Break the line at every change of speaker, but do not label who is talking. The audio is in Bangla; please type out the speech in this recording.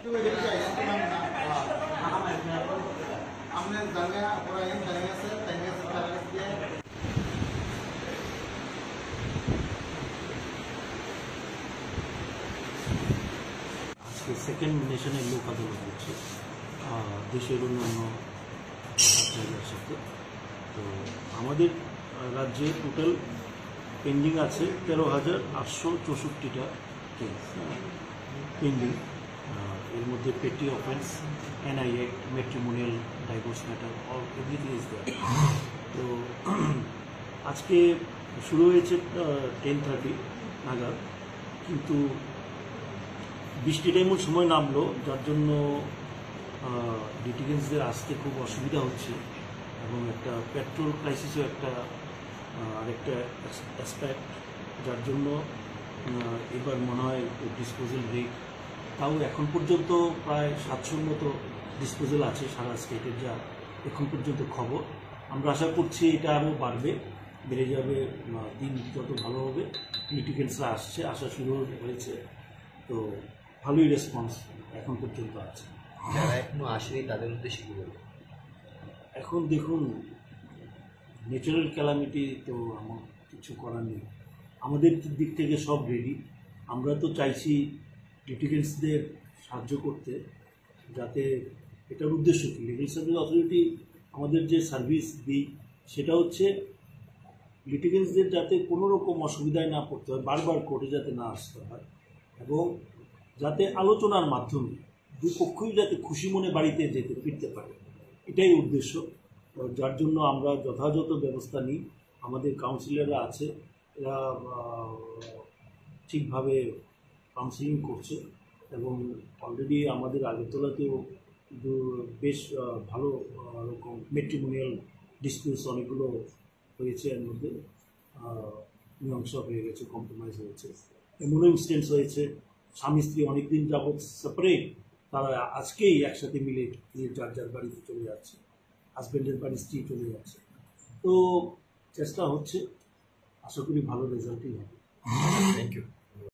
আজকে সেকেন্ড নেশনের লোক আদালত হচ্ছে দেশের অন্যান্য জায়গার সাথে। তো আমাদের রাজ্যে টোটাল পেন্ডিং আছে 13,864টা কেস পেন্ডিং। এর মধ্যে petty offence, NI act, matrimonial, divorce matter, all everything is there. তো আজকে শুরু হয়েছে 10:30 নাগাদ, কিন্তু বৃষ্টিটা এমন সময় নামলো যার জন্য লিটিগেন্টসদের আসতে খুব অসুবিধা হচ্ছে, এবং একটা পেট্রোল ক্রাইসিসও আরেকটা অ্যাসপেক্ট, যার জন্য এবার মনে হয় ডিসপোজাল রেট তাও এখন পর্যন্ত প্রায় 700-র মতো ডিসপোজাল আছে সারা স্টেটের, যা এখন পর্যন্ত খবর। আমরা আশা করছি এটা আরও বাড়বে, বেড়ে যাবে, দিন যত ভালো হবে। লিটিগেন্টসরা আসা শুরু হয়েছে, তো ভালোই রেসপন্স এখন পর্যন্ত আছে।
যারা এখনো আসেনি তাদের উদ্দেশ্যে কি বলবো?
এখন দেখুন, ন্যাচারাল ক্যালামিটি তো আমার কিছু করার নেই, আমাদের দিক থেকে সব রেডি। আমরা তো চাইছি লিটিগেন্টসদের সাহায্য করতে, যাতে এটার উদ্দেশ্য কি, লিগাল সার্ভিস অথরিটি আমাদের যে সার্ভিস দিই সেটা হচ্ছে লিটিগেন্টসদের যাতে কোনো রকম অসুবিধায় না পড়তে হয়, বারবার কোর্টে যাতে না আসতে হয়, এবং যাতে আলোচনার মাধ্যমে দুপক্ষই যাতে খুশি মনে বাড়িতে যেতে ফিরতে পারে, এটাই উদ্দেশ্য। যার জন্য আমরা যথাযথ ব্যবস্থা নিই। আমাদের কাউন্সিলররা আছে, এরা ঠিকভাবে কাউন্সিলিং করছে, এবং অলরেডি আমাদের আগরতলাতেও বেশ ভালো রকম ম্যাট্রিমোনিয়াল ডিসপিউটস অনেকগুলো হয়েছে, এর মধ্যে মীমাংসা হয়ে গেছে, কম্প্রোমাইজ হয়েছে। এমনও ইনস্টেন্স হয়েছে স্বামী স্ত্রী অনেকদিন যাবৎ সেপারেট, তারা আজকেই একসাথে মিলে যার যার বাড়িতে চলে যাচ্ছে, হাজব্যান্ডের বাড়ি স্ত্রী চলে যাচ্ছে। তো চেষ্টা হচ্ছে, আশা করি ভালো রেজাল্টই হবে।
Thank you.